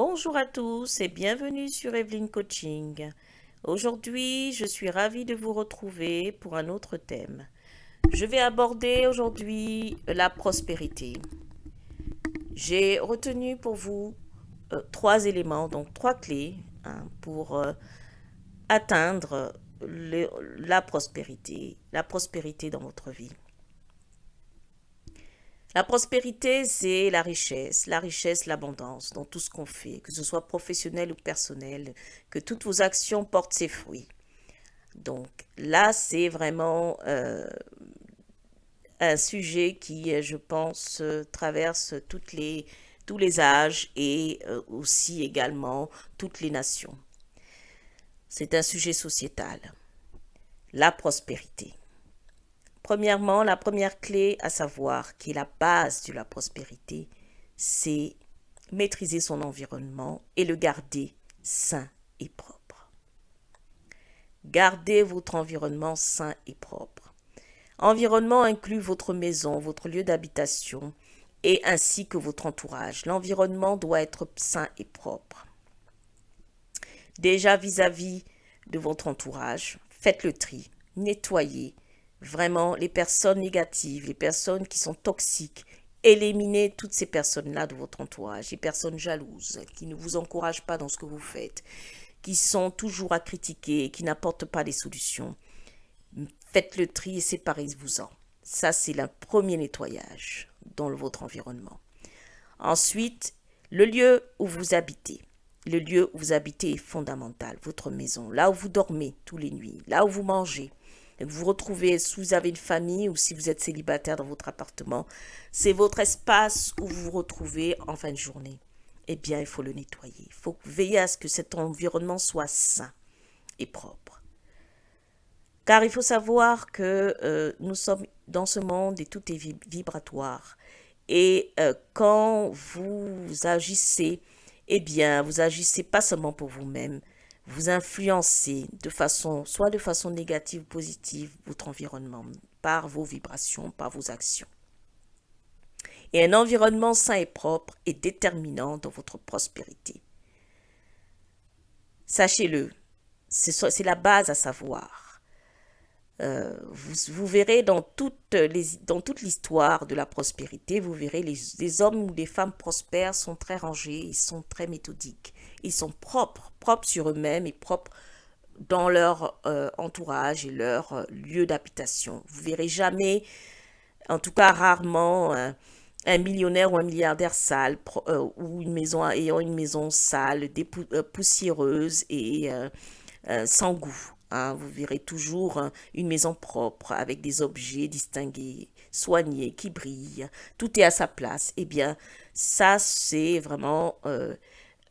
Bonjour à tous et bienvenue sur Evelyne Coaching. Aujourd'hui, je suis ravie de vous retrouver pour un autre thème. Je vais aborder aujourd'hui la prospérité. J'ai retenu pour vous trois éléments, donc trois clés pour atteindre la prospérité dans votre vie. La prospérité, c'est la richesse, l'abondance dans tout ce qu'on fait, que ce soit professionnel ou personnel, que toutes vos actions portent ses fruits. Donc là, c'est vraiment un sujet qui, je pense, traverse tous les âges et aussi également toutes les nations. C'est un sujet sociétal, la prospérité. Premièrement, la première clé à savoir, qui est la base de la prospérité, c'est maîtriser son environnement et le garder sain et propre. Gardez votre environnement sain et propre. Environnement inclut votre maison, votre lieu d'habitation et ainsi que votre entourage. L'environnement doit être sain et propre. Déjà vis-à-vis de votre entourage, faites le tri, nettoyez vraiment les personnes négatives, les personnes qui sont toxiques. Éliminez toutes ces personnes-là de votre entourage, les personnes jalouses, qui ne vous encouragent pas dans ce que vous faites, qui sont toujours à critiquer, qui n'apportent pas des solutions. Faites le tri et séparez-vous-en. Ça, c'est le premier nettoyage dans votre environnement. Ensuite, le lieu où vous habitez. Le lieu où vous habitez est fondamental. Votre maison, là où vous dormez tous les nuits, là où vous mangez. Et vous vous retrouvez, si vous avez une famille ou si vous êtes célibataire dans votre appartement, c'est votre espace où vous vous retrouvez en fin de journée. Eh bien, il faut le nettoyer. Il faut veiller à ce que cet environnement soit sain et propre. Car il faut savoir que nous sommes dans ce monde et tout est vibratoire. Et quand vous agissez, eh bien, vous agissez pas seulement pour vous-même, vous influencez soit de façon négative ou positive, votre environnement par vos vibrations, par vos actions. Et un environnement sain et propre est déterminant dans votre prospérité. Sachez-le, c'est la base à savoir. Vous verrez dans dans toute l'histoire de la prospérité, vous verrez les hommes ou les femmes prospères sont très rangés, ils sont très méthodiques, ils sont propres sur eux-mêmes et propres dans leur entourage et leur lieu d'habitation. Vous verrez jamais, en tout cas rarement, un millionnaire ou un milliardaire sale ou une maison ayant une maison sale, poussiéreuse et sans goût. Hein. Vous verrez toujours une maison propre avec des objets distingués, soignés, qui brillent. Tout est à sa place. Eh bien, ça, c'est vraiment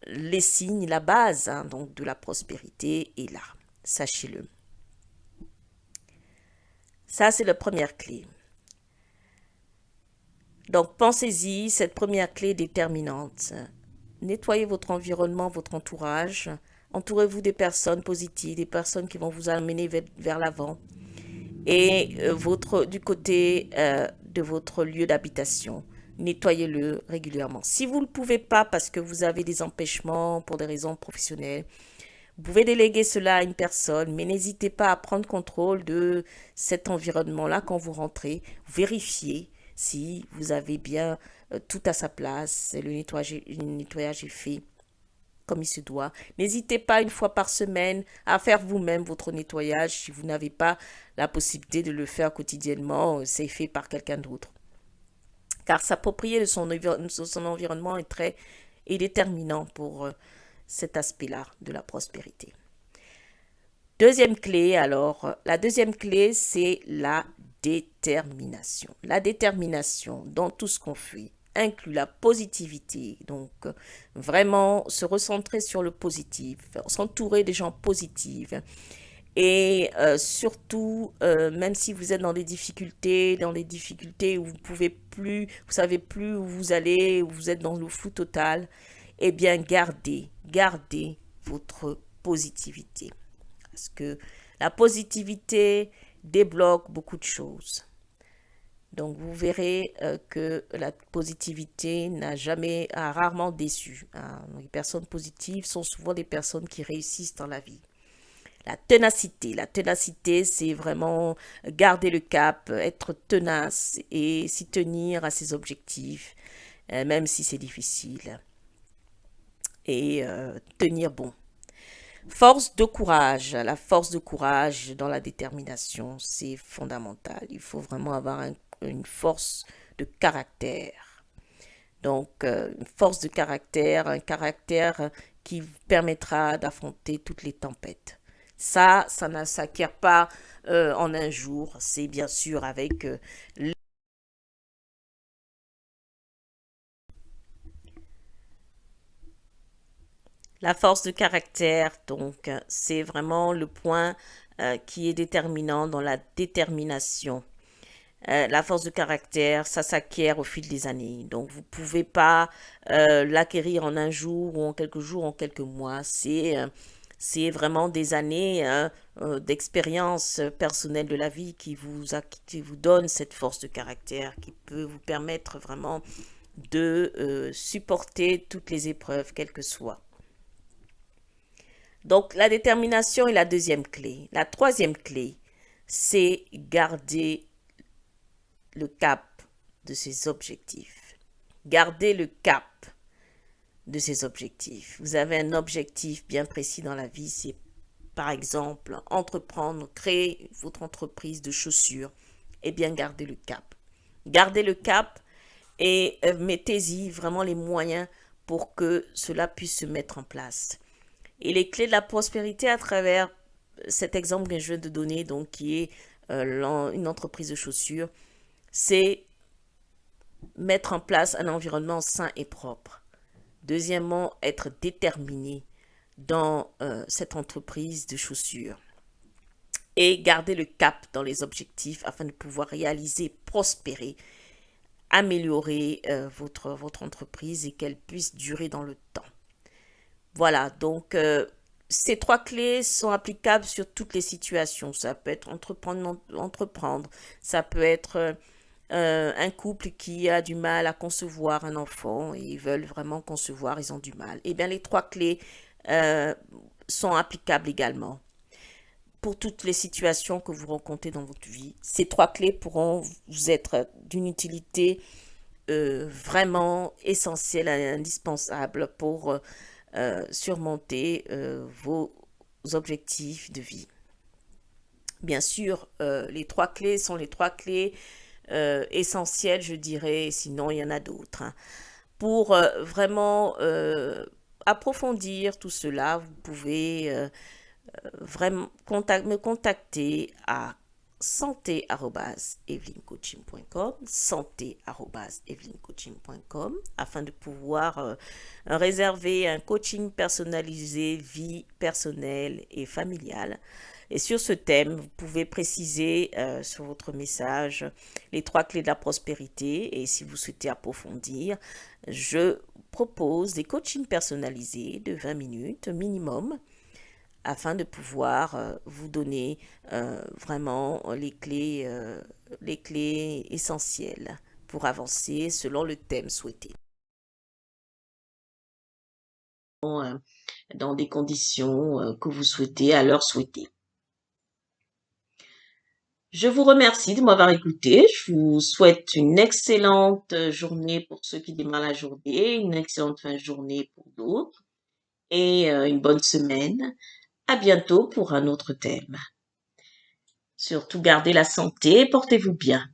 les signes, la base donc de la prospérité est là. Sachez-le. Ça, c'est la première clé. Donc, pensez-y, cette première clé est déterminante. Nettoyez votre environnement, votre entourage. Entourez-vous des personnes positives, des personnes qui vont vous amener vers l'avant. Et du côté de votre lieu d'habitation, nettoyez-le régulièrement. Si vous ne le pouvez pas parce que vous avez des empêchements pour des raisons professionnelles, vous pouvez déléguer cela à une personne, mais n'hésitez pas à prendre contrôle de cet environnement-là quand vous rentrez. Vérifiez si vous avez bien tout à sa place, le nettoyage est fait comme il se doit. N'hésitez pas une fois par semaine à faire vous-même votre nettoyage si vous n'avez pas la possibilité de le faire quotidiennement, c'est fait par quelqu'un d'autre. Car s'approprier de son environnement est déterminant pour cet aspect-là de la prospérité. Deuxième clé, alors, la deuxième clé, c'est la détermination. La détermination dans tout ce qu'on fait inclut la positivité. Donc, vraiment se recentrer sur le positif, s'entourer des gens positifs. Et surtout, même si vous êtes dans des difficultés où vous pouvez plus, vous savez plus où vous allez, où vous êtes dans le flou total, eh bien, gardez votre positivité. Parce que la positivité débloque beaucoup de choses. Donc vous verrez que la positivité a rarement déçu, hein. Les personnes positives sont souvent des personnes qui réussissent dans la vie. La ténacité, c'est vraiment garder le cap, être tenace et s'y tenir à ses objectifs, même si c'est difficile, et tenir bon. Force de courage, la force de courage dans la détermination, c'est fondamental. Il faut vraiment avoir une force de caractère. Donc, une force de caractère, un caractère qui permettra d'affronter toutes les tempêtes. Ça ne s'acquiert pas en un jour. C'est bien sûr avec la force de caractère. Donc, c'est vraiment le point qui est déterminant dans la détermination. La force de caractère, ça s'acquiert au fil des années. Donc, vous ne pouvez pas l'acquérir en un jour ou en quelques jours, en quelques mois. C'est vraiment des années d'expérience personnelle de la vie qui vous donne cette force de caractère, qui peut vous permettre vraiment de supporter toutes les épreuves, quelles que soient. Donc, la détermination est la deuxième clé. La troisième clé, c'est garder le cap de ses objectifs. Gardez le cap de ses objectifs. Vous avez un objectif bien précis dans la vie, c'est par exemple entreprendre, créer votre entreprise de chaussures. Eh bien, gardez le cap. Gardez le cap et mettez-y vraiment les moyens pour que cela puisse se mettre en place. Et les clés de la prospérité à travers cet exemple que je viens de donner, donc qui est une entreprise de chaussures, c'est mettre en place un environnement sain et propre. Deuxièmement, être déterminé dans cette entreprise de chaussures et garder le cap dans les objectifs afin de pouvoir réaliser, prospérer, améliorer votre entreprise et qu'elle puisse durer dans le temps. Voilà, donc ces trois clés sont applicables sur toutes les situations. Ça peut être entreprendre, ça peut être un couple qui a du mal à concevoir un enfant et ils veulent vraiment concevoir, ils ont du mal. Eh bien, les trois clés euh, sont applicables également pour toutes les situations que vous rencontrez dans votre vie. Ces trois clés pourront vous être d'une utilité vraiment essentielle et indispensable pour surmonter vos objectifs de vie. Bien sûr, les trois clés sont les trois clés essentielles, je dirais, sinon il y en a d'autres, hein. Pour vraiment approfondir tout cela, vous pouvez vraiment me contacter à santé@evelyncoaching.com, santé@evelyncoaching.com, afin de pouvoir réserver un coaching personnalisé vie personnelle et familiale. Et sur ce thème, vous pouvez préciser sur votre message les trois clés de la prospérité. Et si vous souhaitez approfondir, je propose des coachings personnalisés de 20 minutes minimum afin de pouvoir vous donner vraiment les clés essentielles pour avancer selon le thème souhaité. Dans des conditions que vous souhaitez, à l'heure souhaitée. Je vous remercie de m'avoir écouté. Je vous souhaite une excellente journée pour ceux qui démarrent la journée, une excellente fin de journée pour d'autres et une bonne semaine. À bientôt pour un autre thème. Surtout gardez la santé, portez-vous bien.